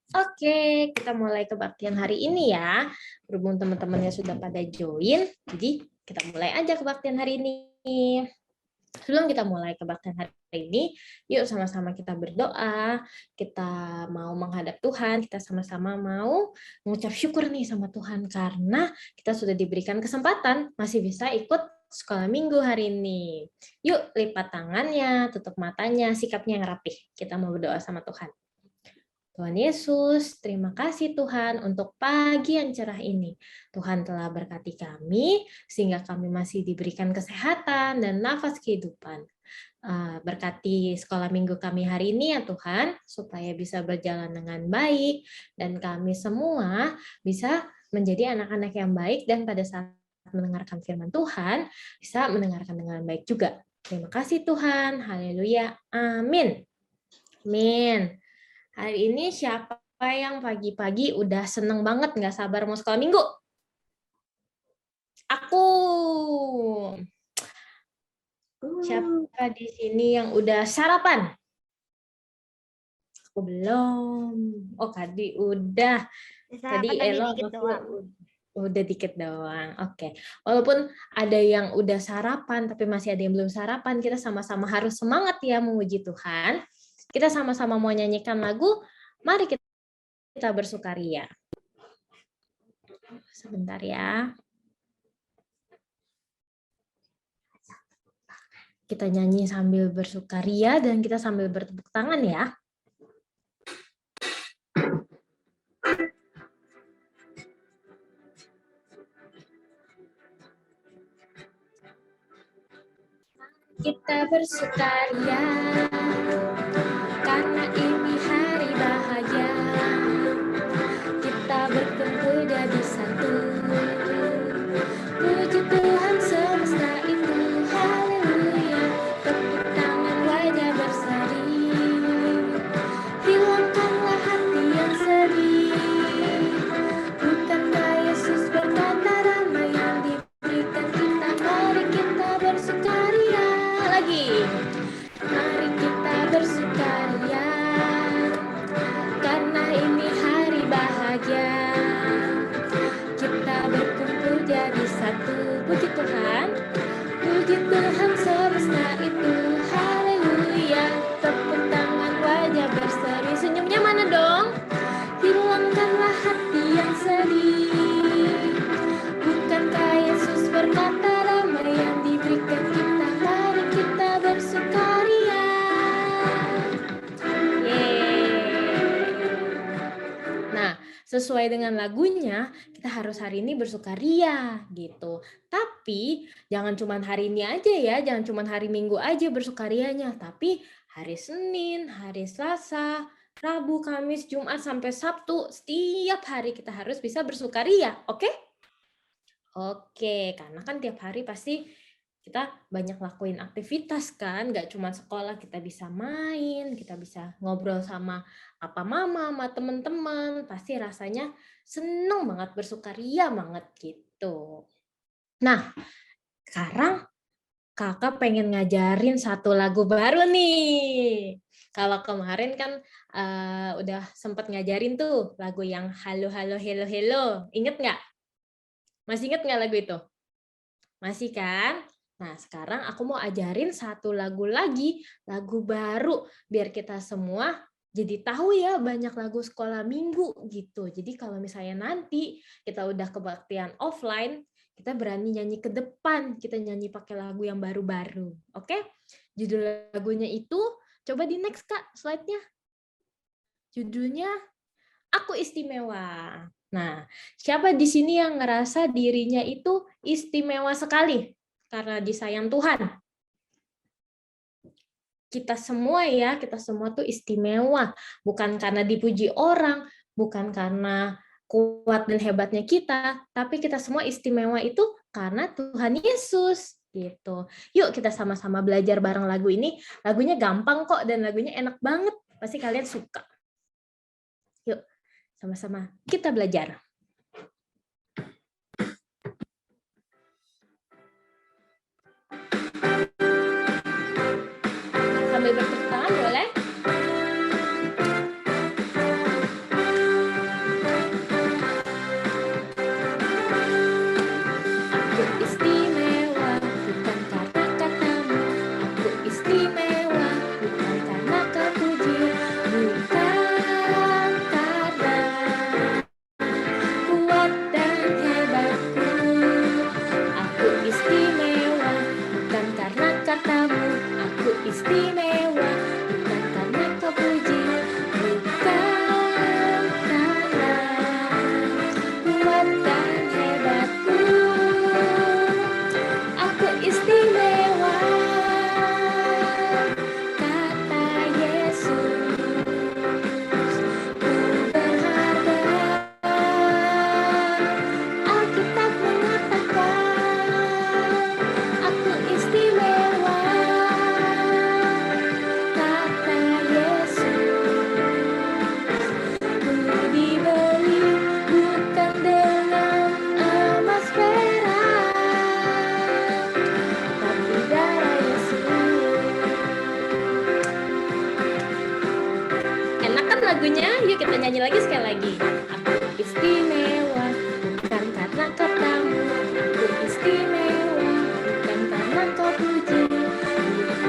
Oke, kita mulai kebaktian hari ini ya. Berhubung teman-temannya sudah pada join, jadi kita mulai aja kebaktian hari ini. Sebelum kita mulai kebaktian hari ini, yuk sama-sama kita berdoa, kita mau menghadap Tuhan, kita sama-sama mau mengucap syukur nih sama Tuhan karena kita sudah diberikan kesempatan masih bisa ikut sekolah minggu hari ini. Yuk lipat tangannya, tutup matanya, sikapnya yang rapih. Kita mau berdoa sama Tuhan. Tuhan Yesus, terima kasih Tuhan untuk pagi yang cerah ini. Tuhan telah berkati kami sehingga kami masih diberikan kesehatan dan nafas kehidupan. Berkati sekolah minggu kami hari ini ya Tuhan, supaya bisa berjalan dengan baik dan kami semua bisa menjadi anak-anak yang baik dan pada saat mendengarkan firman Tuhan, bisa mendengarkan dengan baik juga. Terima kasih Tuhan, haleluya, amin. Amin. Hari ini siapa yang pagi-pagi udah seneng banget nggak sabar mau sekolah minggu? Aku. Siapa di sini yang udah sarapan? Aku belum. Oh, Kadi udah. Tadi Ella udah dikit doang. Oke. Walaupun ada yang udah sarapan, tapi masih ada yang belum sarapan, kita sama-sama harus semangat ya memuji Tuhan. Kita sama-sama mau nyanyikan lagu, mari kita bersukaria. Sebentar ya. Kita nyanyi sambil bersukaria dan kita sambil bertepuk tangan ya. Kita bersukaria karena ini hari bahagia. Kita berkumpul jadi satu. Puji Tuhan semesta itu, haleluya. Tepuk tangan wajah berseri. Hilangkanlah hati yang sedih. Bukankah Yesus berkata damai yang diberikan kita, mari kita bersukaria. Mari kita bersukaria karena ini hari bahagia. Kita berkumpul jadi satu. Puji Tuhan semesta itu, haleluya. Tepuk tangan wajah berseri. Senyumnya mana dong? Hilangkanlah hati yang sedih. Bukankah Yesus berkata damai yang diberikan kita, mari kita bersukaria. Nah, sesuai dengan lagunya, kita harus hari ini bersukaria gitu. Tapi jangan cuma hari ini aja ya, jangan cuma hari Minggu aja bersukarianya, tapi hari Senin, hari Selasa, Rabu, Kamis, Jumat sampai Sabtu, setiap hari kita harus bisa bersukaria, oke? Oke, karena kan tiap hari pasti kita banyak lakuin aktivitas kan, nggak cuma sekolah, kita bisa main, kita bisa ngobrol sama papa mama, sama teman-teman, pasti rasanya seneng banget, bersukaria banget gitu. Nah, sekarang kakak pengen ngajarin satu lagu baru nih. Kalau kemarin kan udah sempat ngajarin tuh lagu yang halo halo hello hello, inget nggak? Masih inget nggak lagu itu? Masih kan? Nah, sekarang aku mau ajarin satu lagu lagi, lagu baru, biar kita semua jadi tahu ya banyak lagu sekolah minggu gitu. Jadi kalau misalnya nanti kita udah kebaktian offline, kita berani nyanyi ke depan, kita nyanyi pakai lagu yang baru-baru. Oke? Judul lagunya itu, coba di next Kak, slide-nya. Judulnya Aku Istimewa. Nah, siapa di sini yang ngerasa dirinya itu istimewa sekali karena disayang Tuhan? Kita semua ya, kita semua tuh istimewa. Bukan karena dipuji orang, bukan karena kuat dan hebatnya kita, tapi kita semua istimewa itu karena Tuhan Yesus. Gitu. Yuk kita sama-sama belajar bareng lagu ini. Lagunya gampang kok dan lagunya enak banget. Pasti kalian suka. Yuk, sama-sama kita belajar. Sambil bertepuk tangan boleh? lagunya? Yuk kita nyanyi lagi sekali lagi. Aku istimewa, bukan karena katamu. Aku istimewa, bukan karena kau puji. Bukan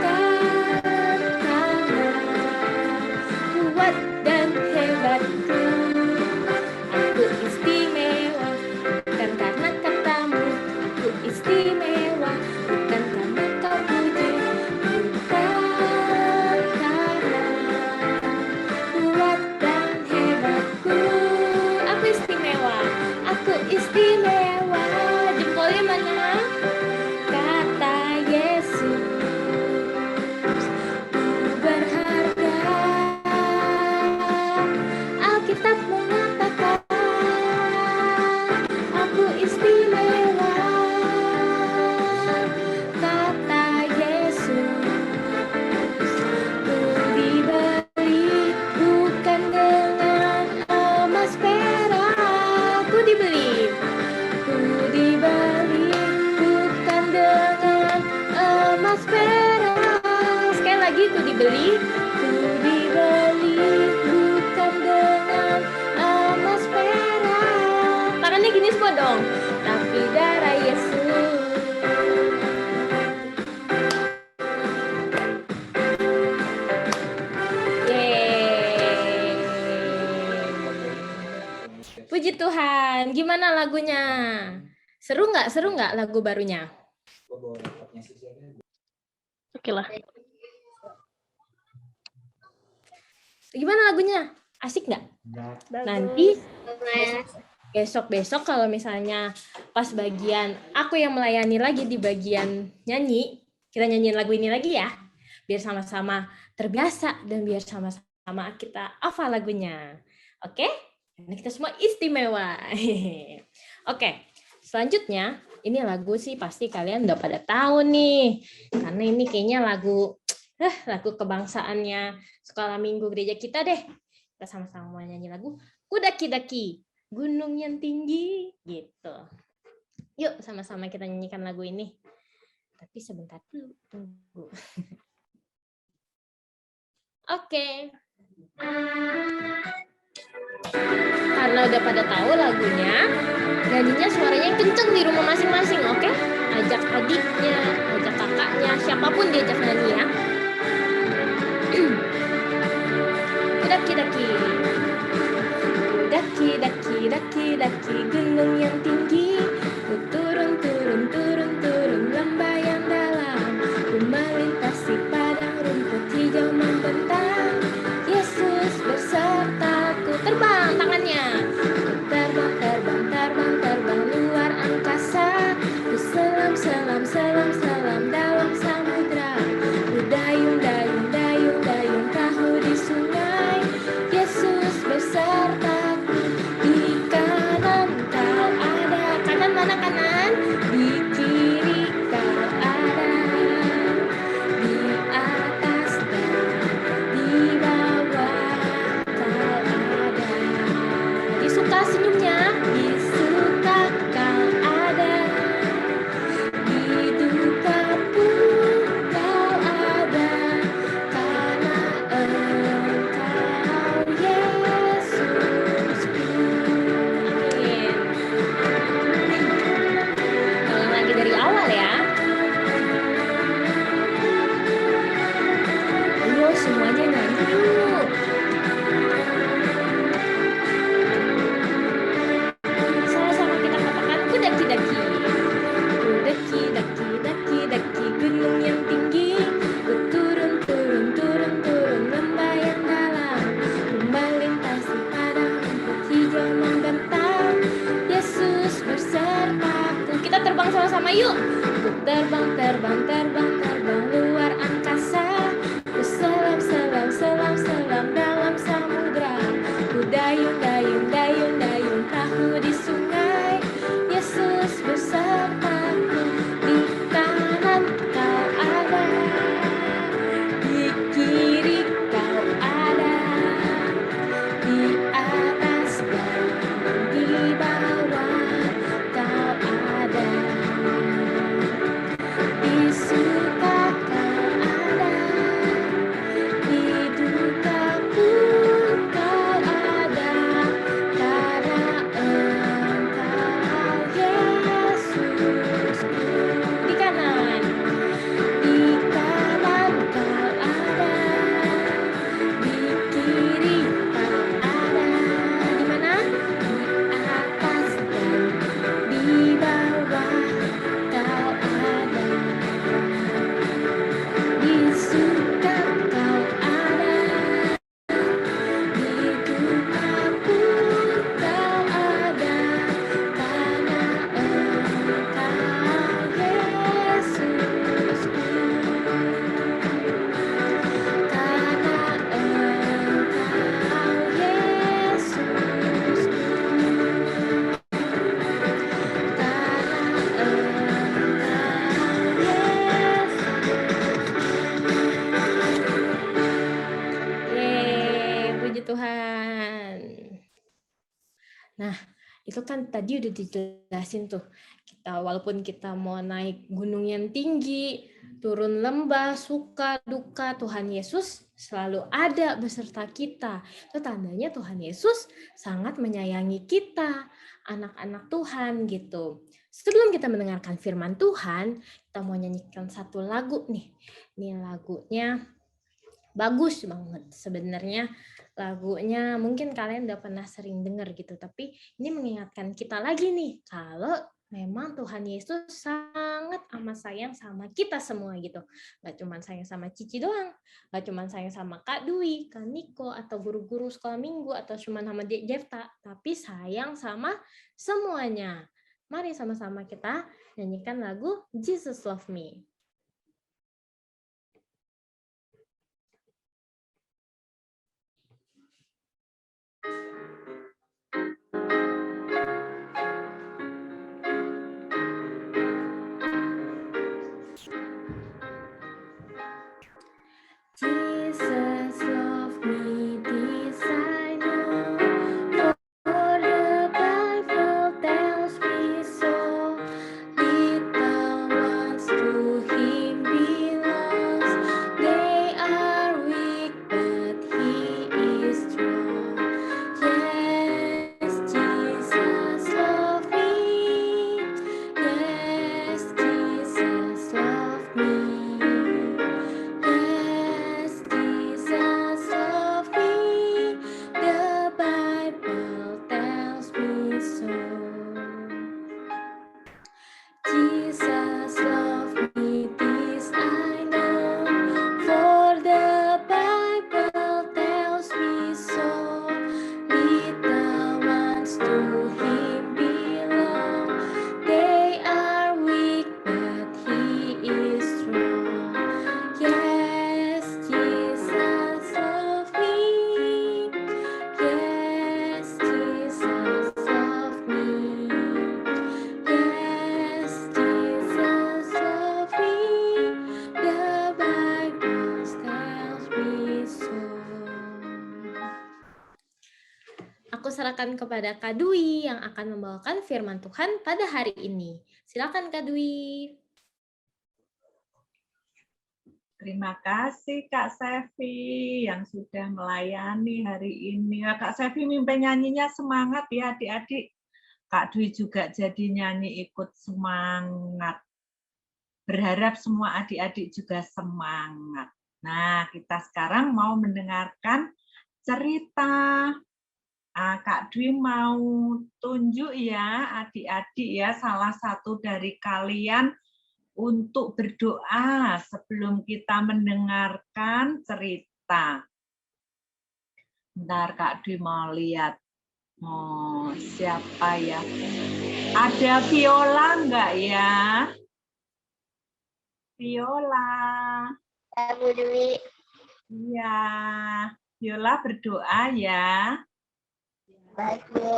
karena kuat dan hebatku. Aku istimewa, bukan karena katamu. Aku istimewa, bukan karena kau puji. Bukan karena kuat dan hebatku. Aku istimewa, aku istimewa. Jempolnya mana? Kata Yesus, ku berharga. Alkitab mengatakan, aku istimewa. Kata Yesus, ku dibeli bukan dengan emas perak. Ku dibeli bukan dengan emas perak. Sekali lagi, ku dibeli bukan dengan emas perak. Tangannya gini semua dong. Tapi darah Yesus. Yeay. Puji Tuhan. Gimana lagunya? Seru nggak? Seru nggak lagu barunya? Oke lah. Gimana lagunya? Asik nggak? Nanti besok kalau misalnya pas bagian aku yang melayani lagi di bagian nyanyi, kita nyanyiin lagu ini lagi ya, biar sama-sama terbiasa dan biar sama-sama kita hafal lagunya. Oke? Karena kita semua istimewa. Oke, selanjutnya ini lagu sih pasti kalian udah pada tahu nih, karena ini kayaknya lagu kebangsaannya sekolah minggu gereja kita deh. Kita sama-sama mau nyanyi lagu Kudaki-daki, gunung yang tinggi, gitu. Yuk sama-sama kita nyanyikan lagu ini. Tapi sebentar dulu, tunggu. Oke. Karena udah pada tahu lagunya, nyanyinya suaranya yang kenceng di rumah masing-masing, oke? Ajak adiknya, ajak kakaknya, siapapun diajak nyanyi ya. Daki-daki, daki-daki, gunung yang tinggi. Ku turun lembah yang dalam. Ku melintasi padang rumput hijau membentang. Yesus bersertaku. Terbang tangannya. Ku terbang luar angkasa. Ku selam dalam samudra. Ku dayung perahu di sungai. Yesus bersertaku. Di kanan kau ada. Kanan mana kanan? Di kiri kau ada. Di atas dan di bawah kau ada. Disuka senyumnya? Disuka kau ada. Di duka pun kau ada. Karena Engkau Yesusku. Amin. Ulang lagi dari awal ya. Ayo semuanya nyanyi yuk. Sama-sama kita katakan kudaki-daki. Kudaki-daki, gunung yang tinggi. Ku turun lembah yang dalam. Ku melintasi padang rumput hijau membentang. Yesus bersertaku. Kita terbang sama-sama yuk. Ku terbang luar angkasa. Ku selam dalam samudra. Ku dayung perahu di sungai. Yesus bersertaku. Di kanan kau ada. Di kiri kau ada. Di atas dan di bawah kau ada. Di Nah, itu kan tadi udah dijelasin tuh. Walaupun kita mau naik gunung yang tinggi, turun lembah, suka, duka, Tuhan Yesus selalu ada beserta kita. Itu tandanya Tuhan Yesus sangat menyayangi kita, anak-anak Tuhan gitu. Sebelum kita mendengarkan firman Tuhan, kita mau nyanyikan satu lagu nih. Ini lagunya bagus banget sebenarnya. Lagunya mungkin kalian udah pernah sering dengar gitu, tapi ini mengingatkan kita lagi nih kalau memang Tuhan Yesus sangat amat sayang sama kita semua gitu. Gak cuma sayang sama Cici doang, gak cuma sayang sama Kak Dwi, Kak Niko, atau guru-guru sekolah minggu, atau cuma sama Dek Jefta, tapi sayang sama semuanya. Mari sama-sama kita nyanyikan lagu Jesus Love Me. Jesus love me, this I know, for the Bible tells me so. Little ones to Him belongs, they are weak, but He is strong. Yes, Jesus love me. Yes, Jesus love me. Yes, Jesus love me, the Bible tells me so. Jesus love me, this I know, for the Bible tells me so. Little ones to Him belong, they are weak, but He is strong. Yes, Jesus love me. Yes, Jesus love me. Yes, Jesus love me. The Bible tells me so. Aku serahkan kepada Kak Dwi yang akan membawakan firman Tuhan pada hari ini. Silakan Kak Dwi. Terima kasih Kak Sevi yang sudah melayani hari ini. Kak Sevi mimpin nyanyinya semangat ya adik-adik. Kak Dwi juga jadi nyanyi ikut semangat. Berharap semua adik-adik juga semangat. Nah, kita sekarang mau mendengarkan cerita. Kak Dwi mau tunjuk ya adik-adik ya salah satu dari kalian untuk berdoa sebelum kita mendengarkan cerita. Bentar Kak Dwi mau lihat. Oh, siapa ya? Ada Viola enggak ya? Viola. Bu Dwi. Iya. Viola berdoa ya. Baik, Bu.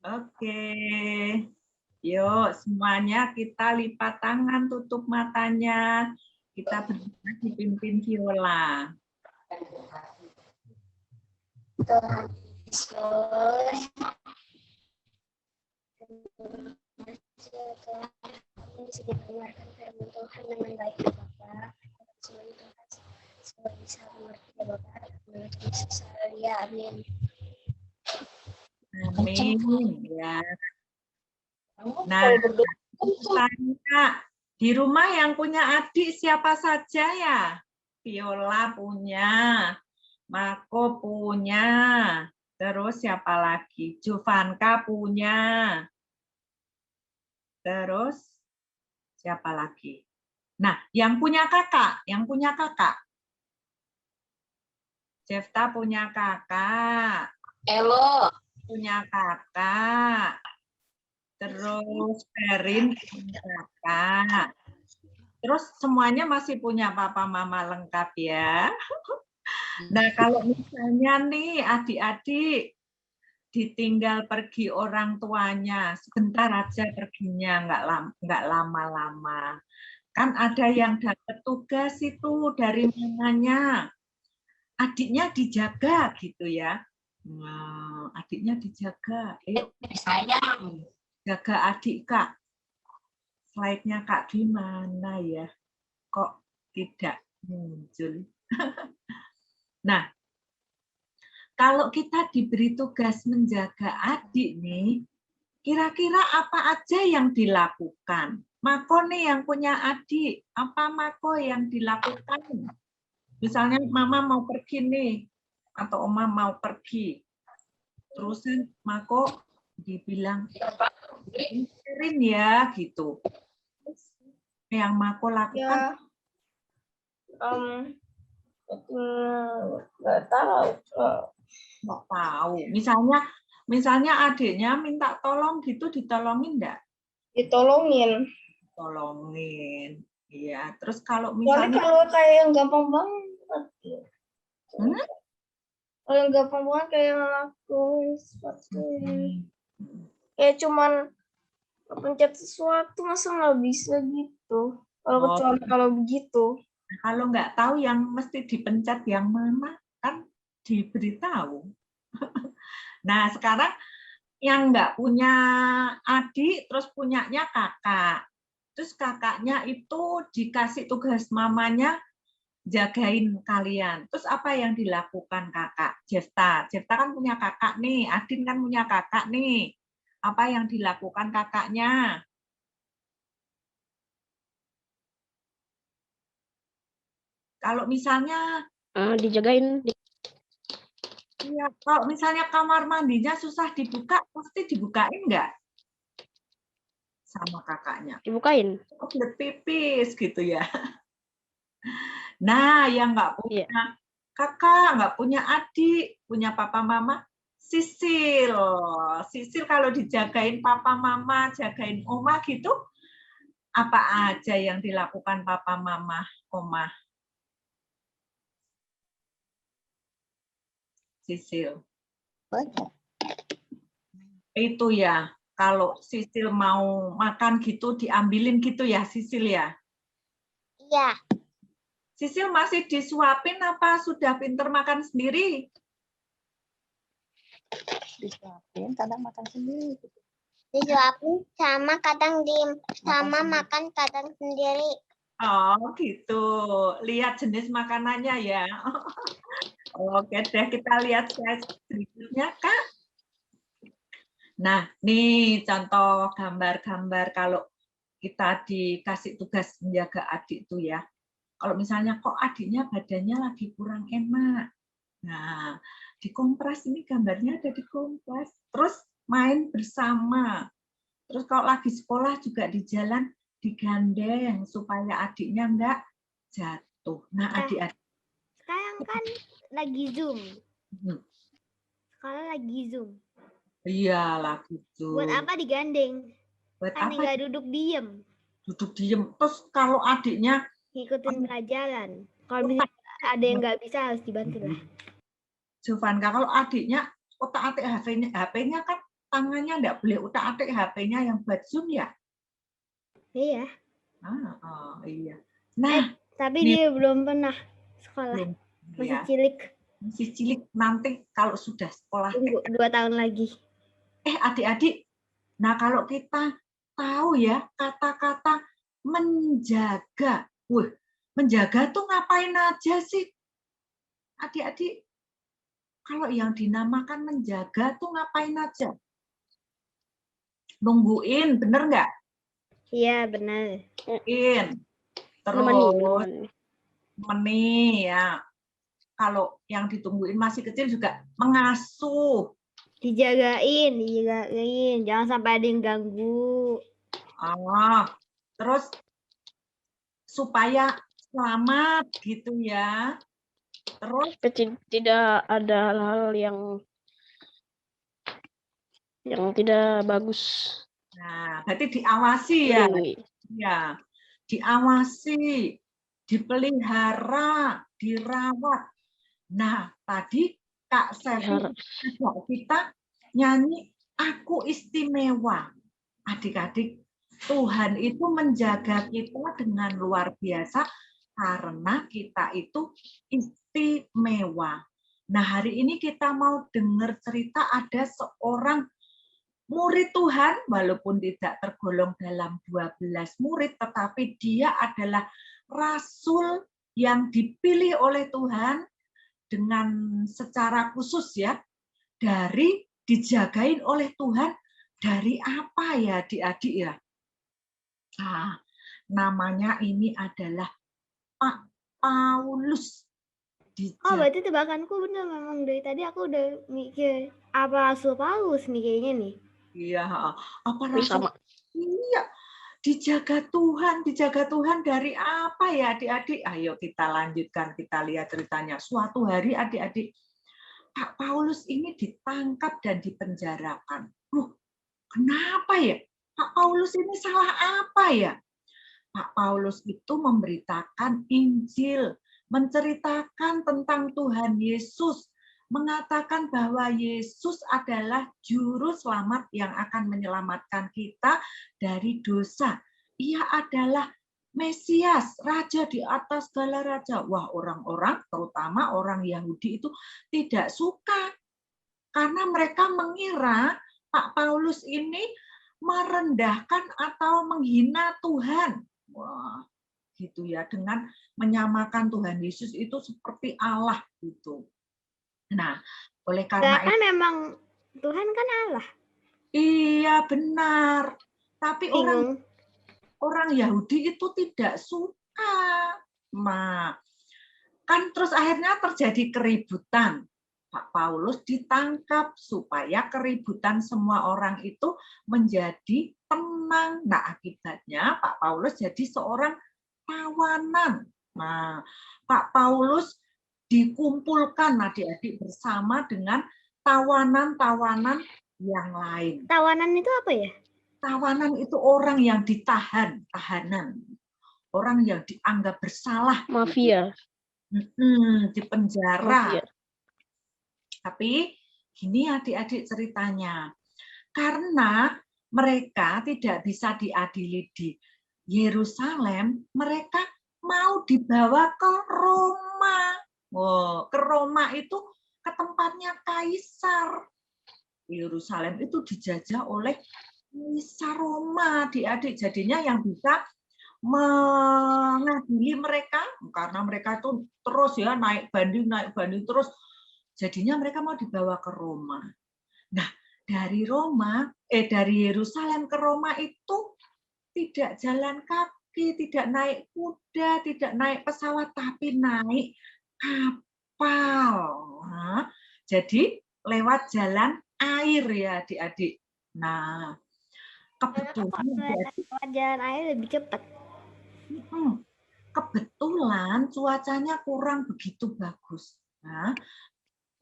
Oke. Yuk, semuanya kita lipat tangan, tutup matanya. Kita berdoa dipimpin Viola. Tuhan Yesus. Kami bisa mendengarkan firman Tuhan dengan baik ya Bapak. Semuanya Tuhan semua bisa mengerti ya Bapak. Menurut Yesus ya, amin. Amin. Ya. Nah, tanya, di rumah yang punya adik siapa saja ya? Viola punya, Mako punya, terus siapa lagi? Jovanka punya, terus siapa lagi? Nah, yang punya kakak, Jefta punya kakak. Elo. Punya kakak. Terus Perin punya kakak. Terus semuanya masih punya papa mama lengkap ya. Nah, kalau misalnya nih adik-adik ditinggal pergi orang tuanya, sebentar aja perginya, nggak lama-lama. Kan ada yang dapat tugas itu dari mamanya, adiknya dijaga gitu ya. Nah, adiknya dijaga. Sayang. Jaga adik, Kak. Slide-nya Kak di mana ya? Kok tidak muncul? Nah, kalau kita diberi tugas menjaga adik nih, kira-kira apa aja yang dilakukan? Mako nih yang punya adik, apa Mako yang dilakukan? Misalnya Mama mau pergi nih, atau Oma mau pergi. Terusin Mako dibilang, pikirin ya, gitu. Yang Mako lakukan? Nggak tahu. Nggak tahu. Misalnya adiknya minta tolong gitu, ditolongin enggak? Ditolongin. Tolongin. Iya. Terus kalau Soalnya misalnya kalau kayak yang gampang banget. Hmm? Kalau yang gampang banget kayak ngelakuin sesuatu. Kayak cuman pencet sesuatu masa nggak bisa gitu. Kalau Oh. kecuali kalau begitu. Kalau nggak tahu yang mesti dipencet yang mana, kan diberitahu. Nah, sekarang yang nggak punya adik, terus punyanya kakak. Terus kakaknya itu dikasih tugas mamanya jagain kalian. Terus apa yang dilakukan kakak? Jefta kan punya kakak nih, Adin kan punya kakak nih. Apa yang dilakukan kakaknya? Kalau misalnya Dijagain. ya, kalau misalnya kamar mandinya susah dibuka, pasti dibukain nggak sama kakaknya? Dibukain. Kebelet pipis gitu ya. Nah, yang nggak punya kakak, nggak punya adik, punya papa mama, Sisil. Sisil kalau dijagain papa mama, jagain oma gitu, apa aja yang dilakukan papa mama, oma? Sisil. Itu ya, kalau Sisil mau makan gitu, diambilin gitu ya, Sisil ya? Iya. Sisil masih disuapin apa sudah pinter makan sendiri? Disuapin, kadang makan sendiri. Disuapin sama kadang makan kadang sendiri. Oh gitu, lihat jenis makanannya ya. Oke deh, kita lihat slide berikutnya, Kak. Nah, nih contoh gambar-gambar kalau kita dikasih tugas menjaga adik itu ya. Kalau misalnya kok adiknya badannya lagi kurang enak. Nah, dikompres, ini gambarnya ada dikompres. Terus main bersama. Terus kalau lagi sekolah juga di jalan digandeng supaya adiknya enggak jatuh. Nah, adik-adik. Sekarang kan lagi Zoom. Hmm. Sekarang lagi Zoom. Iya, lagi Zoom. Buat apa digandeng? Buat Kan apa? nggak duduk diem. Duduk diem. Terus kalau adiknya Ngikutin pelajaran. Kalau misalnya ada yang nggak bisa harus dibantu lah. Jovanka, kalau adiknya otak-atik HP-nya kan tangannya enggak boleh otak-atik HP-nya yang buat Zoom ya? Iya. Iya. Nah, Tapi dia belum pernah sekolah. Masih ya, cilik. masih cilik, nanti kalau sudah sekolah. Tunggu 2 tahun lagi. Adik-adik, nah kalau kita tahu ya kata-kata menjaga. Menjaga tuh ngapain aja sih? Adik-adik, kalau yang dinamakan menjaga tuh ngapain aja? Nungguin, bener nggak? Iya, benar. Nungguin. Terus meni ya. Kalau yang ditungguin masih kecil juga mengasuh. Dijagain. Jangan sampai ada yang ganggu. Terus supaya selamat gitu ya. Terus tidak ada hal-hal yang tidak bagus. Nah, berarti diawasi ya. Ya, diawasi, dipelihara, dirawat. Nah, tadi Kak Sevi ajak kita nyanyi Aku Istimewa. Adik-adik, Tuhan itu menjaga kita dengan luar biasa karena kita itu istimewa. Nah, hari ini kita mau dengar cerita ada seorang murid Tuhan, walaupun tidak tergolong dalam 12 murid, tetapi dia adalah rasul yang dipilih oleh Tuhan dengan secara khusus ya, dari dijagain oleh Tuhan dari apa ya adik-adik ya? Nah, namanya ini adalah Pak Paulus. Oh, berarti tebakanku benar, memang dari tadi aku udah mikir apa Rasul Paulus nih kayaknya nih. Iya, apa Sama. Iya, dijaga Tuhan dari apa ya adik-adik? Ayo kita lanjutkan, kita lihat ceritanya. Suatu hari adik-adik, Pak Paulus ini ditangkap dan dipenjarakan. Kenapa ya? Pak Paulus ini salah apa ya? Pak Paulus itu memberitakan Injil, menceritakan tentang Tuhan Yesus, mengatakan bahwa Yesus adalah juru selamat yang akan menyelamatkan kita dari dosa. Ia adalah Mesias, raja di atas segala raja. Wah, orang-orang, terutama orang Yahudi itu tidak suka. Karena mereka mengira Pak Paulus ini merendahkan atau menghina Tuhan. Wah, gitu ya, dengan menyamakan Tuhan Yesus itu seperti Allah gitu. Nah, oleh karena kan memang Tuhan kan Allah. Iya, benar. Tapi orang Yahudi itu tidak suka. Nah, kan terus akhirnya terjadi keributan. Pak Paulus ditangkap supaya keributan semua orang itu menjadi tenang. Nah, akibatnya Pak Paulus jadi seorang tawanan. Nah, Pak Paulus dikumpulkan adik-adik bersama dengan tawanan-tawanan yang lain. Tawanan itu apa ya? Tawanan itu orang yang ditahan, tahanan. Orang yang dianggap bersalah. Mafia. Di penjara. Mafia. Tapi gini adik-adik ceritanya. Karena mereka tidak bisa diadili di Yerusalem, mereka mau dibawa ke Roma. Ke Roma itu ke tempatnya kaisar. Yerusalem itu dijajah oleh kaisar Roma, adik-adik. Jadinya yang bisa mengadili mereka, karena mereka itu terus ya naik banding terus. Jadinya mereka mau dibawa ke Roma. Nah, dari Yerusalem ke Roma itu tidak jalan kaki, tidak naik kuda, tidak naik pesawat, tapi naik kapal. Nah, jadi lewat jalan air ya adik-adik. Nah, kebetulan lewat jalan air lebih cepat. Kebetulan cuacanya kurang begitu bagus. Nah,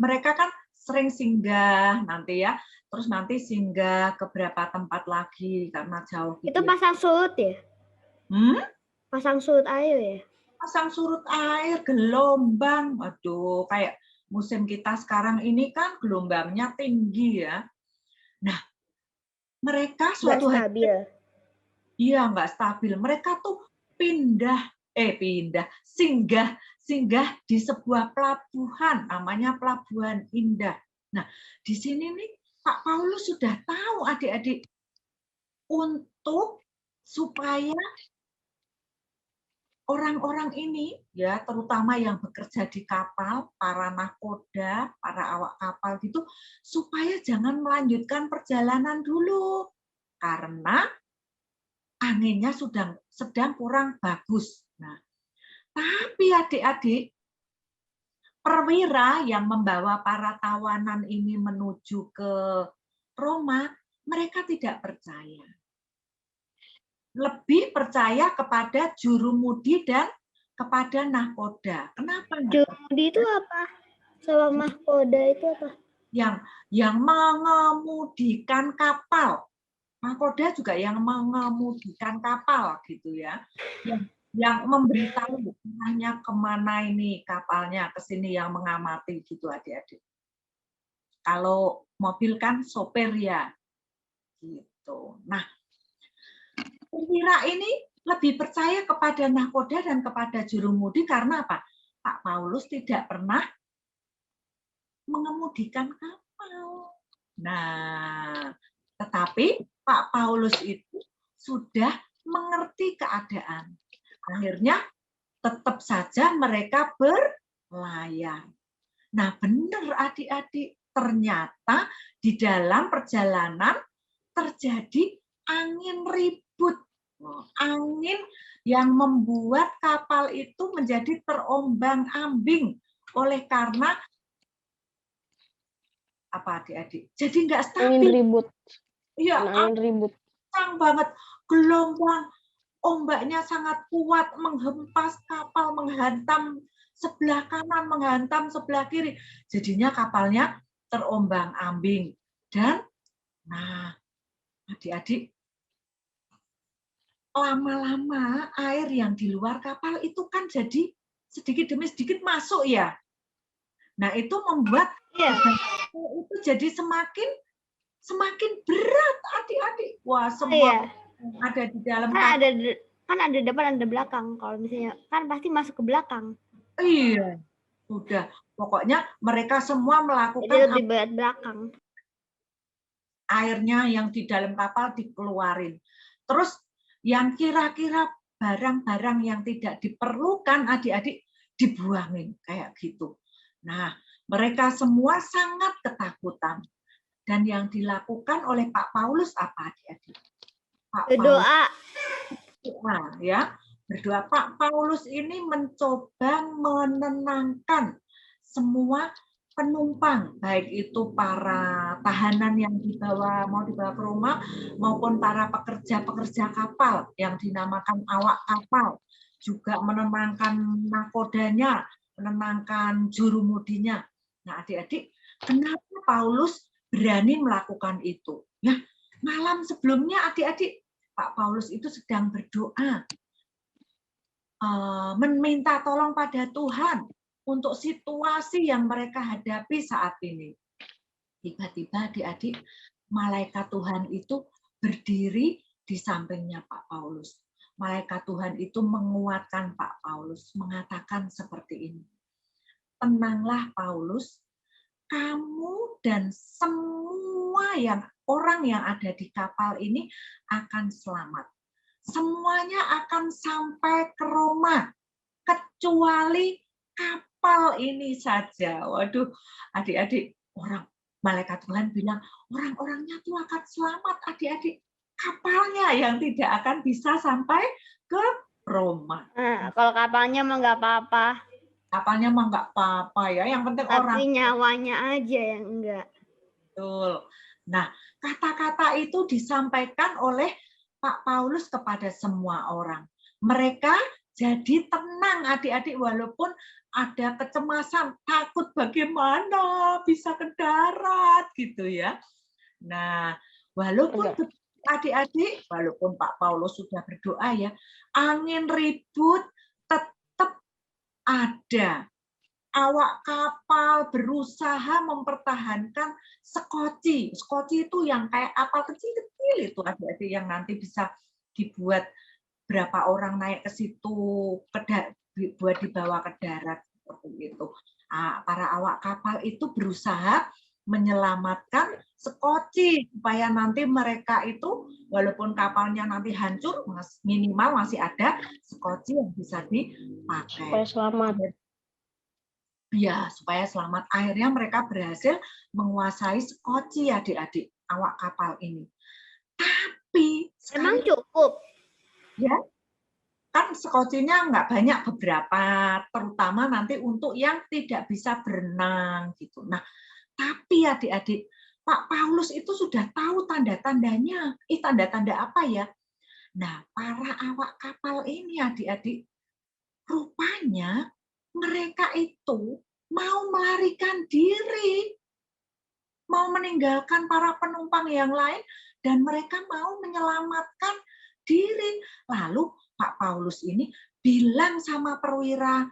mereka kan sering singgah nanti ya, terus nanti singgah ke beberapa tempat lagi karena jauh. Itu pasang surut ya? Pasang surut air ya? Pasang surut air, gelombang, aduh, kayak musim kita sekarang ini kan gelombangnya tinggi ya. Nah, mereka suatu hari, iya nggak stabil. Mereka tuh singgah di sebuah pelabuhan, namanya Pelabuhan Indah. Nah, di sini nih Pak Paulus sudah tahu adik-adik untuk supaya orang-orang ini ya, terutama yang bekerja di kapal, para nahkoda, para awak kapal gitu, supaya jangan melanjutkan perjalanan dulu karena anginnya sedang kurang bagus. Nah, tapi adik-adik, perwira yang membawa para tawanan ini menuju ke Roma, mereka tidak percaya. Lebih percaya kepada jurumudi dan kepada nahkoda. Kenapa? Jurumudi itu apa? Sama nahkoda itu apa? Yang mengemudikan kapal. Nahkoda juga yang mengemudikan kapal gitu ya. Yang memberitahu arahnya kemana ini kapalnya, ke sini, yang mengamati gitu adik-adik. Kalau mobil kan sopir ya, gitu. Nah, perwira ini lebih percaya kepada nahkoda dan kepada jurumudi karena apa? Pak Paulus tidak pernah mengemudikan kapal. Nah, tetapi Pak Paulus itu sudah mengerti keadaan. Akhirnya tetap saja mereka berlayar. Nah, benar adik-adik, ternyata di dalam perjalanan terjadi angin ribut. Angin yang membuat kapal itu menjadi terombang-ambing oleh karena apa adik-adik? Jadi nggak Angin stabil. ribut. Iya, Angin ribut. kencang banget. Gelombang, ombaknya sangat kuat, menghempas kapal, menghantam sebelah kanan, menghantam sebelah kiri. Jadinya kapalnya terombang-ambing. Dan, nah, adik-adik, lama-lama air yang di luar kapal itu kan jadi sedikit demi sedikit masuk ya. Nah, itu membuat itu jadi semakin berat adik-adik. Wah, semua yang ada di dalam kapal. Kan ada depan ada belakang. Kalau misalnya kan pasti masuk ke belakang. Iya, udah. Pokoknya mereka semua melakukan Jadi lebih berat belakang. airnya yang di dalam kapal dikeluarin. Terus yang kira-kira barang-barang yang tidak diperlukan adik-adik dibuangin kayak gitu. Nah, mereka semua sangat ketakutan. Dan yang dilakukan oleh Pak Paulus apa adik-adik? Berdoa. Nah, ya, berdoa. Pak Paulus ini mencoba menenangkan semua penumpang, baik itu para tahanan yang mau dibawa ke Roma, maupun para pekerja-pekerja kapal yang dinamakan awak kapal, juga menenangkan nakodanya, menenangkan jurumudinya. Nah, adik-adik, kenapa Paulus berani melakukan itu? Ya, malam sebelumnya adik-adik, Pak Paulus itu sedang berdoa, meminta tolong pada Tuhan untuk situasi yang mereka hadapi saat ini. Tiba-tiba adik-adik, malaikat Tuhan itu berdiri di sampingnya Pak Paulus. Malaikat Tuhan itu menguatkan Pak Paulus, mengatakan seperti ini. Tenanglah Paulus, kamu dan semua orang yang ada di kapal ini akan selamat. Semuanya akan sampai ke Roma, kecuali kapal ini saja. Waduh, adik-adik, malaikat Tuhan bilang, orang-orangnya tuh akan selamat, adik-adik. Kapalnya yang tidak akan bisa sampai ke Roma. Nah, kalau kapalnya mah nggak apa-apa. Kapalnya mah nggak apa-apa ya, yang penting orang. Tapi nyawanya aja yang enggak. Betul. Nah, kata-kata itu disampaikan oleh Pak Paulus kepada semua orang. Mereka jadi tenang adik-adik walaupun ada kecemasan, takut bagaimana bisa ke darat gitu ya. Nah, walaupun adik-adik, walaupun Pak Paulus sudah berdoa ya, angin ribut tetap ada. Awak kapal berusaha mempertahankan sekoci. Sekoci itu yang kayak kapal kecil-kecil itu adik-adik yang nanti bisa dibuat berapa orang naik ke situ buat dibawa ke darat seperti itu. Para awak kapal itu berusaha menyelamatkan sekoci supaya nanti mereka itu walaupun kapalnya nanti hancur minimal masih ada sekoci yang bisa dipakai. Supaya selamat. Ya, supaya selamat. Akhirnya mereka berhasil menguasai sekoci adik-adik awak kapal ini. Tapi emang cukup? Ya, kan sekocinya nggak banyak, beberapa, terutama nanti untuk yang tidak bisa berenang gitu. Nah, tapi adik-adik, Pak Paulus itu sudah tahu tanda-tandanya. Tanda-tanda apa ya? Nah, para awak kapal ini adik-adik, rupanya mereka itu mau melarikan diri, mau meninggalkan para penumpang yang lain, dan mereka mau menyelamatkan diri. Lalu Pak Paulus ini bilang sama perwira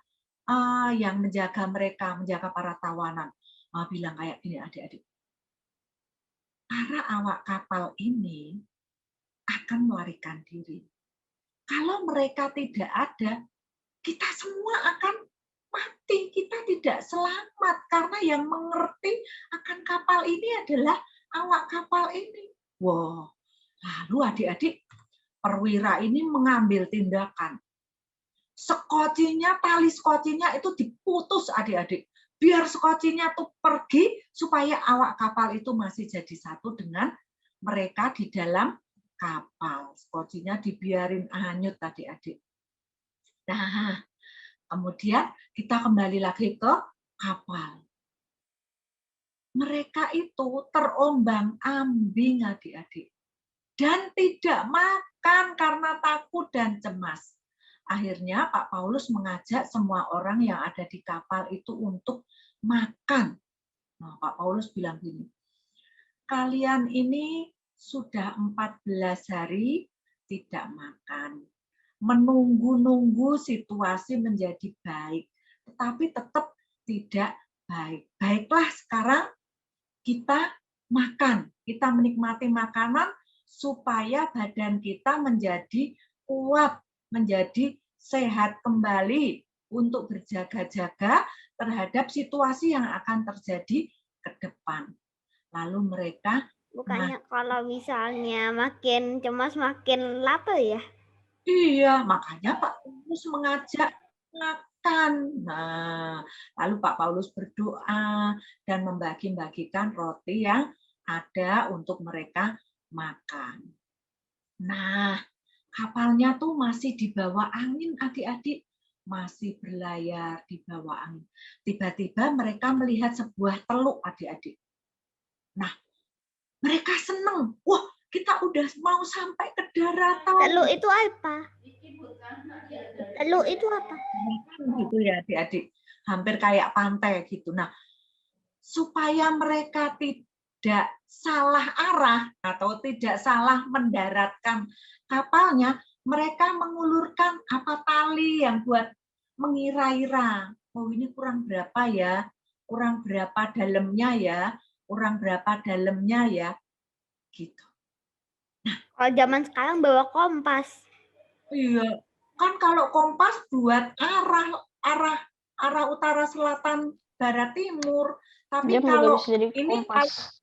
yang menjaga mereka, menjaga para tawanan, bilang kayak gini adik-adik, para awak kapal ini akan melarikan diri. Kalau mereka tidak ada, kita semua akan mati, kita tidak selamat karena yang mengerti akan kapal ini adalah awak kapal ini. Wow. Lalu adik-adik, perwira ini mengambil tindakan. Tali skocinya itu diputus adik-adik. Biar skocinya tuh pergi supaya awak kapal itu masih jadi satu dengan mereka di dalam kapal. Skocinya dibiarin hanyut adik-adik. Nah, kemudian kita kembali lagi ke kapal. Mereka itu terombang-ambing adik-adik. Dan tidak makan karena takut dan cemas. Akhirnya Pak Paulus mengajak semua orang yang ada di kapal itu untuk makan. Nah, Pak Paulus bilang gini, kalian ini sudah 14 hari tidak makan. Menunggu-nunggu situasi menjadi baik. Tetapi tetap tidak baik. Baiklah sekarang kita makan. Kita menikmati makanan supaya badan kita menjadi kuat, menjadi sehat kembali untuk berjaga-jaga terhadap situasi yang akan terjadi ke depan. Lalu mereka Bukannya kalau misalnya makin cemas makin lapar ya? iya, makanya Pak Paulus mengajak makan. Nah, lalu Pak Paulus berdoa dan membagi-bagikan roti yang ada untuk mereka makan. Nah, kapalnya tuh masih di bawah angin, adik-adik. Masih berlayar di bawah angin. Tiba-tiba mereka melihat sebuah teluk, adik-adik. Nah, mereka senang. Wah, kita udah mau sampai ke daratan. Teluk itu apa? Teluk itu apa? Gitu ya, adik-adik. Hampir kayak pantai gitu. Nah, supaya mereka tidak salah arah atau tidak salah mendaratkan kapalnya, mereka mengulurkan tali yang buat mengira-ira. Oh, ini kurang berapa ya? Kurang berapa dalamnya ya? Kurang berapa dalamnya ya? Gitu. Kalau zaman sekarang bawa kompas. Iya, kan kalau kompas buat arah utara selatan barat timur, tapi Dia juga kalau bisa jadi ini kompas.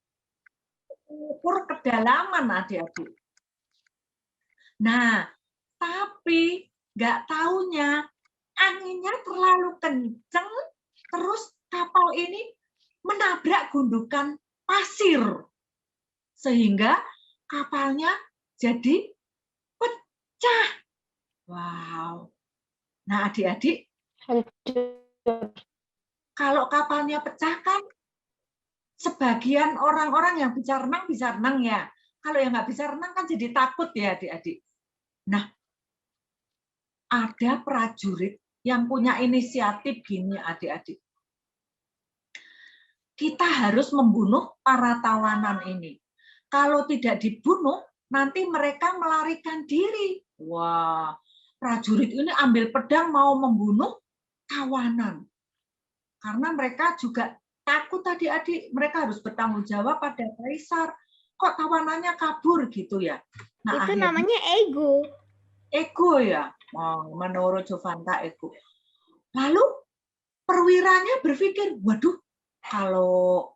ukur kedalaman adik-adik. Nah, tapi nggak taunya anginnya terlalu kenceng, terus kapal ini menabrak gundukan pasir, sehingga kapalnya jadi pecah. Wow. Nah, adik-adik, Hancur. kalau kapalnya pecah kan sebagian orang-orang yang bisa renang ya. Kalau yang nggak bisa renang kan jadi takut ya adik-adik. Nah, ada prajurit yang punya inisiatif gini adik-adik. Kita harus membunuh para tawanan ini. Kalau tidak dibunuh, nanti mereka melarikan diri. Wah, prajurit ini ambil pedang mau membunuh tawanan. Karena mereka juga takut adik-adik, mereka harus bertanggung jawab pada kaisar. Kok tawanannya kabur gitu ya? Nah, Itu akhirnya, namanya ego. ego ya, menurut Jovanta ego. Lalu perwiranya berpikir, waduh, kalau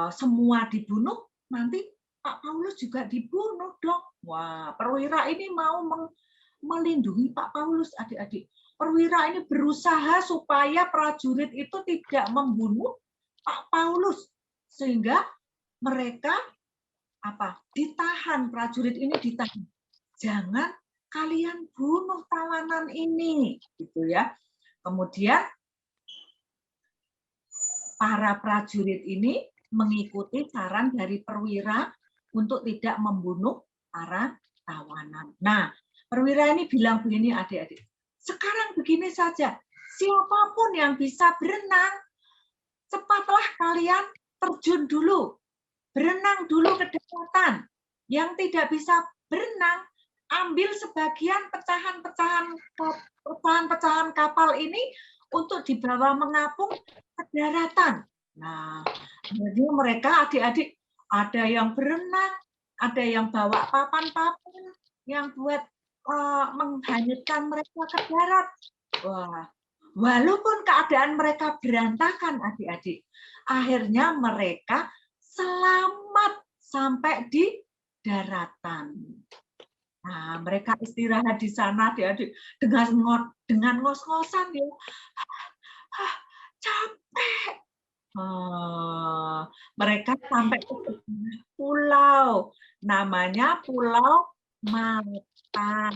semua dibunuh, nanti Pak Paulus juga dibunuh dong. Wah, perwira ini mau melindungi Pak Paulus, adik-adik. Perwira ini berusaha supaya prajurit itu tidak membunuh Pak Paulus, sehingga mereka ditahan, prajurit ini ditahan. Jangan kalian bunuh tawanan ini, gitu ya. Kemudian para prajurit ini mengikuti saran dari perwira untuk tidak membunuh para tawanan. Nah, perwira ini bilang begini adik-adik, sekarang begini saja, siapapun yang bisa berenang, cepatlah kalian terjun dulu, berenang dulu ke daratan. Yang tidak bisa berenang, ambil sebagian pecahan-pecahan kapal ini untuk dibawa mengapung ke daratan. Nah, jadi mereka adik-adik ada yang berenang, ada yang bawa papan-papan yang buat menghanyutkan mereka ke darat. Wah, Walaupun keadaan mereka berantakan, adik-adik, akhirnya mereka selamat sampai di daratan. Nah, mereka istirahat di sana, adik-adik, dengan ngos-ngosan ya. Capek. Mereka sampai ke sebuah pulau, namanya Pulau Malta.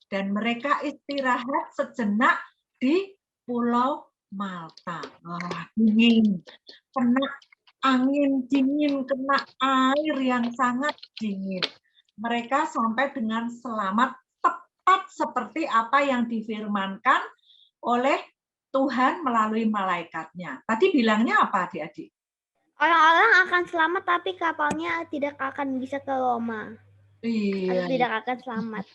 Dan mereka istirahat sejenak di Pulau Malta. Wah, dingin, kena angin dingin, kena air yang sangat dingin. Mereka sampai dengan selamat, tepat seperti apa yang difirmankan oleh Tuhan melalui malaikatnya. Tadi bilangnya apa, adik-adik? Orang-orang akan selamat, tapi kapalnya tidak akan bisa ke Roma. Iya. Atau tidak akan selamat.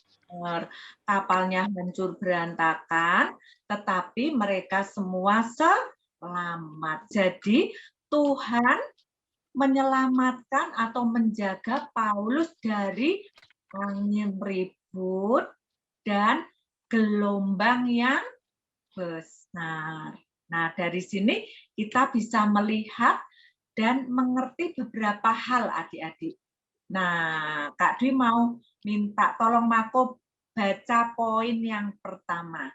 Kapalnya hancur berantakan, tetapi mereka semua selamat. Jadi Tuhan menyelamatkan atau menjaga Paulus dari angin ribut dan gelombang yang besar. Nah, dari sini kita bisa melihat dan mengerti beberapa hal, adik-adik. Nah, Kak Dwi mau minta tolong Mako baca poin yang pertama.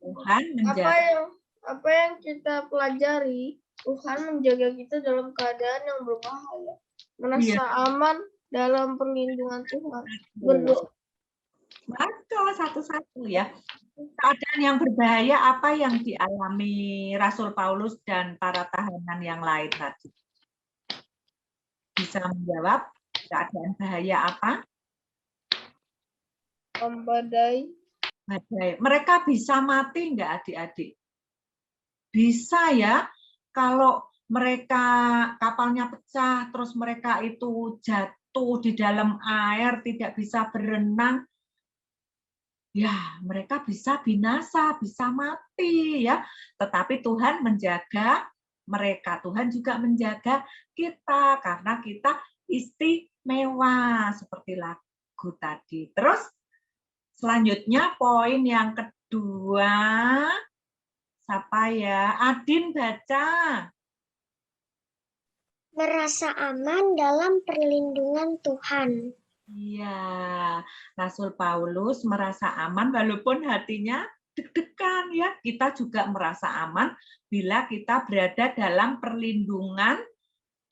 Tuhan menjaga. Apa yang kita pelajari, Tuhan menjaga kita dalam keadaan yang berbahaya. Merasa aman dalam perlindungan Tuhan. Berdoa. Betul, satu-satu ya. Keadaan yang berbahaya apa yang dialami Rasul Paulus dan para tahanan yang lain tadi? Bisa menjawab keadaan bahaya apa? Badai. Mereka bisa mati enggak, adik-adik? Bisa ya, kalau mereka kapalnya pecah, terus mereka itu jatuh di dalam air, tidak bisa berenang, ya mereka bisa binasa, bisa mati ya. Tetapi Tuhan menjaga mereka, Tuhan juga menjaga kita karena kita istimewa seperti lagu tadi. Terus selanjutnya poin yang kedua, siapa ya? Adin baca. Merasa aman dalam perlindungan Tuhan. Iya, Rasul Paulus merasa aman walaupun hatinya deg-degan ya. Kita juga merasa aman bila kita berada dalam perlindungan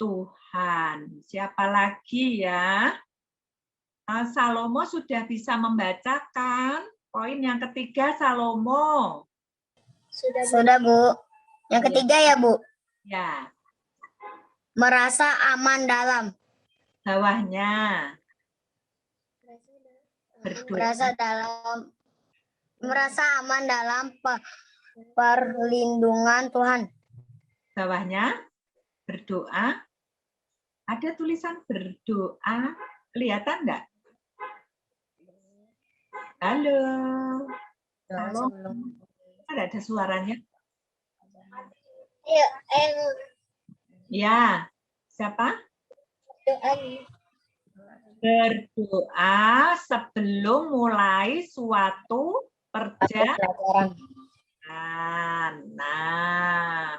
Tuhan. Siapa lagi ya? Salomo sudah bisa membacakan poin yang ketiga, Salomo. Sudah, Bu. Yang ketiga ya, Bu. Ya. Merasa aman dalam. Bawahnya. Merasa aman dalam perlindungan Tuhan. Bawahnya berdoa. Ada tulisan berdoa. Kelihatan enggak? Halo. Halo. Ada suaranya? Iya, Ya. Siapa? Berdoa sebelum mulai suatu perjalanan. Nah,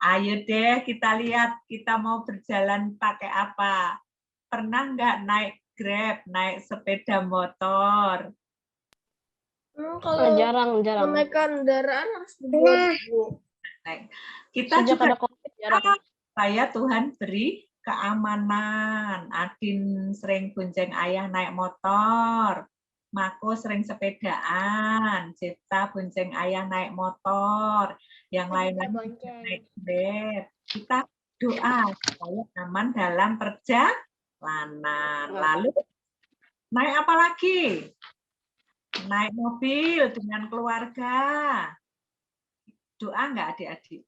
ayo deh kita lihat kita mau berjalan pakai apa. Pernah nggak naik Grab, naik sepeda motor? Kalau jarang. naik kendaraan harus dibuat. Kita Sejak juga ada COVID jarang. saya Tuhan beri keamanan. Adin sering bonceng ayah naik motor. Mako sering sepedaan. Cipta bonceng ayah naik motor. Yang lain-lain naik Grab. Kita doa supaya aman dalam perjalanan. Lalu naik apa lagi? Naik mobil dengan keluarga. Doa enggak adik-adik?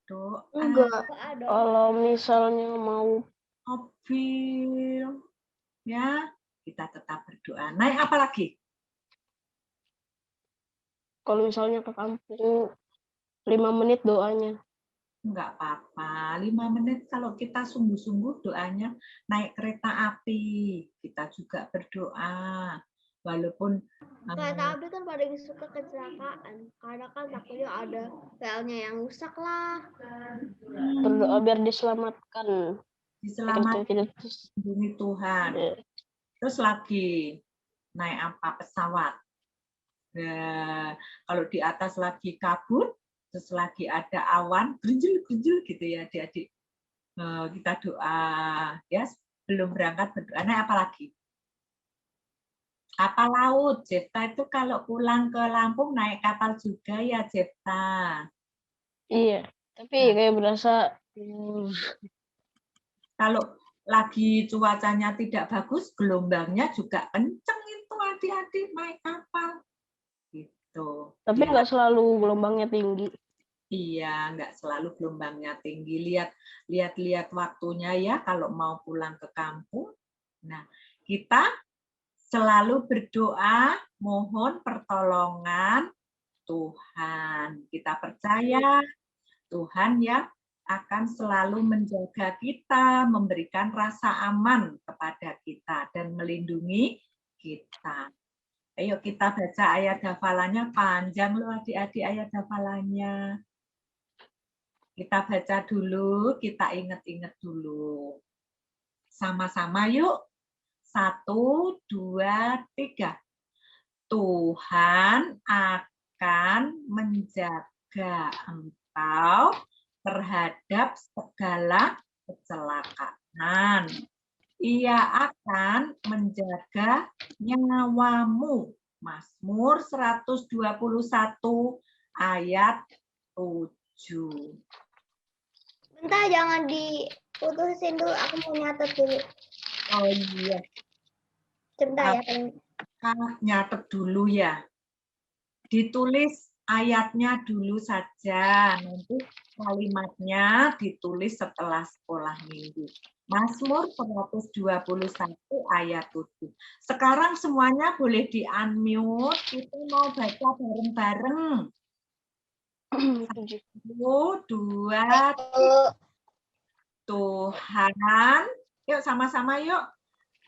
Doa. Enggak. Kalau misalnya mau Mobil, ya kita tetap berdoa. Naik apa lagi? kalau misalnya ke kampung 5 menit doanya. Enggak apa-apa, 5 menit kalau kita sungguh-sungguh doanya. Naik kereta api, kita juga berdoa. walaupun Kata Abi kan paling suka kecelakaan. Karena kan takutnya ada relnya yang rusak lah. Berdoa biar diselamatkan. diselamatkan lindungi Tuhan. Ya. Terus lagi naik apa? Pesawat. Nah, kalau di atas lagi kabut, terus lagi ada awan, gerinjil gitu ya adik-adik. Kita doa ya, belum berangkat berdoa. Naik apa lagi? Kapal laut. Jefta itu kalau pulang ke Lampung naik kapal juga ya Jefta. Iya, tapi kayak berasa Kalau lagi cuacanya tidak bagus, gelombangnya juga kenceng itu adik-adik naik kapal. Gitu. tapi Ya. nggak selalu gelombangnya tinggi. Iya, nggak selalu gelombangnya tinggi. Lihat waktunya ya kalau mau pulang ke kampung. Nah, kita selalu berdoa, mohon pertolongan Tuhan. Kita percaya Tuhan ya akan selalu menjaga kita, memberikan rasa aman kepada kita dan melindungi kita. Ayo kita baca ayat hafalannya, panjang loh adik-adik ayat hafalannya. Kita baca dulu, kita ingat-ingat dulu. Sama-sama yuk. 1, 2, 3. Tuhan akan menjaga engkau terhadap segala kecelakaan. Ia akan menjaga nyawamu. Mazmur 121 ayat 7. Bentar, jangan diputusin dulu. Aku mau nyatet dulu. Oh iya. Sebentar ya. Nyatet dulu ya. Ditulis ayatnya dulu saja. Nanti kalimatnya ditulis setelah sekolah minggu. Mazmur 121 ayat 7. Sekarang semuanya boleh di-unmute. Kita mau baca bareng-bareng. 1, 2, 3. Tuhan. Yuk sama-sama yuk.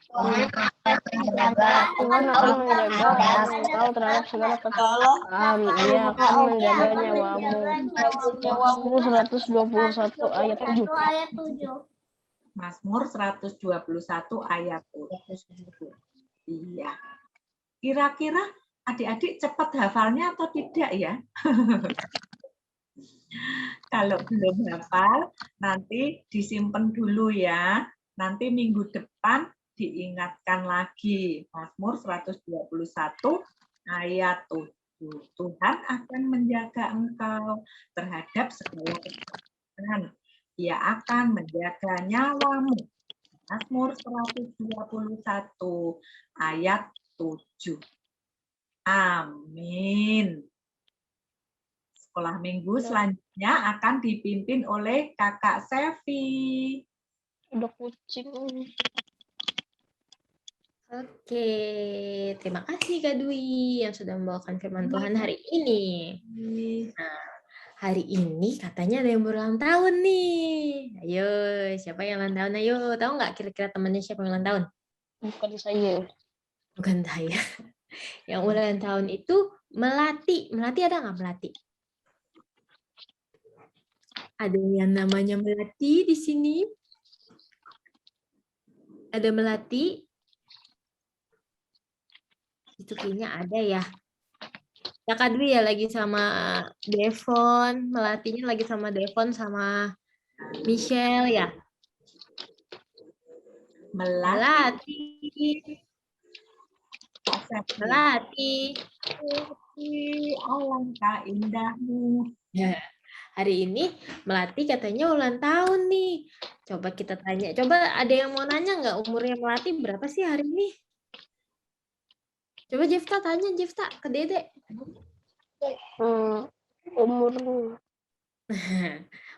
Tuhan akan menjaga engkau terhadap segala kecelakaan. Ia akan menjaga nyawamu. Mazmur 121 ayat 7. Mazmur 121 ayat 7. Iya. Kira-kira adik-adik cepat hafalnya atau tidak ya? Kalau belum hafal, nanti disimpan dulu ya. Nanti minggu depan diingatkan lagi. Mazmur 121 ayat 7. Tuhan akan menjaga engkau terhadap segala kecelakaan. Ia akan menjaga nyawamu. Mazmur 121 ayat 7. Amin. Sekolah minggu selanjutnya akan dipimpin oleh Kakak Sevi. Udah kucing. Oke, terima kasih Kak Dwi yang sudah membawakan firman Tuhan hari ini. Nah, hari ini katanya ada yang berulang tahun nih. Ayo, siapa yang ulang tahun? Ayo, tahu nggak kira-kira temannya siapa yang ulang tahun? Bukan saya. Bukan saya. Yang ulang tahun itu Melati. Melati ada nggak Melati? Ada yang namanya Melati di sini? Ada Melati? Itu kayaknya ada ya. Ya Kak Dwi ya lagi sama Devon. Melatinya lagi sama Devon sama Michelle ya. Melati. Melati. Alangkah indahmu. Ya. Hari ini Melati katanya ulang tahun nih. Coba kita tanya. Coba ada yang mau nanya nggak umurnya Melati berapa sih hari ini? Coba Jefta tanya Jefta ke Dede. Umur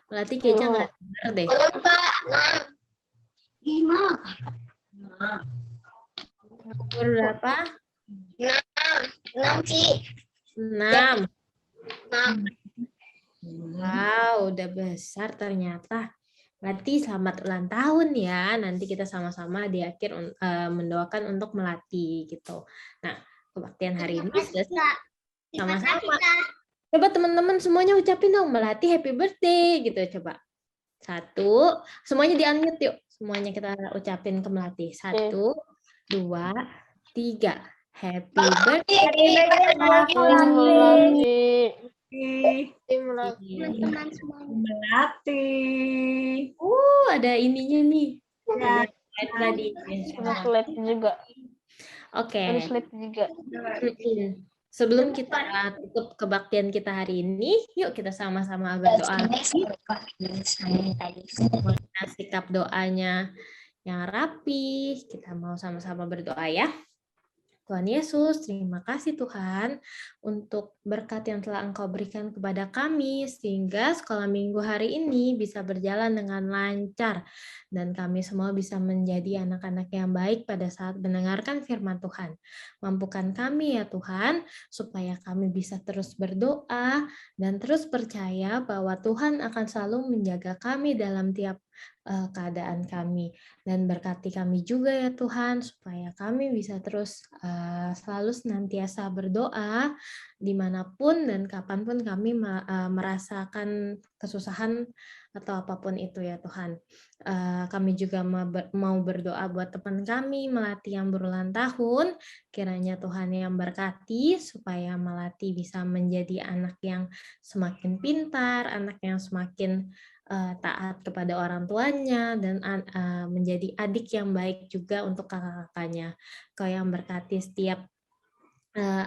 Melati kayaknya nggak benar deh. Umur berapa? 6 Ci. 6. Wow, udah besar ternyata. Melati selamat ulang tahun ya. Nanti kita sama-sama di akhir mendoakan untuk Melati gitu. Nah, kebaktian hari ini sudah sama-sama. Coba teman-teman semuanya ucapin dong Melati happy birthday gitu. Coba 1, semuanya di-unmute yuk. Semuanya kita ucapin ke Melati. 1, 2, 3. Happy birthday Melati. Teman-teman semuanya. Melati. Ada ininya nih. Ya, Ada tadi. Ada slide juga. Oke. Ada slide juga. Sebelum kita tutup kebaktian kita hari ini, yuk kita sama-sama berdoa. Kita sikap doanya yang rapi. Kita mau sama-sama berdoa ya. Tuhan Yesus, terima kasih Tuhan untuk berkat yang telah Engkau berikan kepada kami sehingga sekolah minggu hari ini bisa berjalan dengan lancar dan kami semua bisa menjadi anak-anak yang baik pada saat mendengarkan firman Tuhan. Mampukan kami ya Tuhan supaya kami bisa terus berdoa dan terus percaya bahwa Tuhan akan selalu menjaga kami dalam tiap keadaan kami. Dan berkati kami juga ya Tuhan, supaya kami bisa terus selalu senantiasa berdoa dimanapun dan kapanpun kami merasakan kesusahan atau apapun itu ya Tuhan. Kami juga mau berdoa buat teman kami, Melati yang berulang tahun, kiranya Tuhan yang berkati supaya Melati bisa menjadi anak yang semakin pintar, anak yang semakin taat kepada orang tuanya dan menjadi adik yang baik juga untuk kakak-kakaknya. Kau yang berkati setiap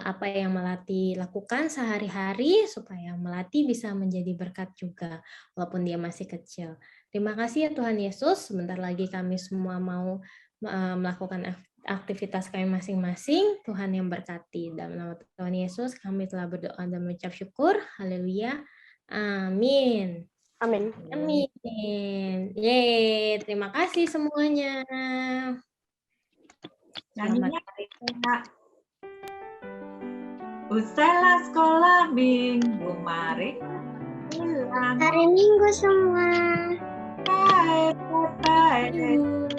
apa yang Melati lakukan sehari-hari supaya Melati bisa menjadi berkat juga walaupun dia masih kecil. Terima kasih ya Tuhan Yesus. Sebentar lagi kami semua mau melakukan aktivitas kami masing-masing. Tuhan yang berkati. Dalam nama Tuhan Yesus kami telah berdoa dan mengucap syukur. Haleluya. Amin. Amin. Amin. Yeay, terima kasih semuanya. nyanyinya Kak. Usailah sekolah minggu, mari pulang. Hari Minggu semua. Bye, bye, bye.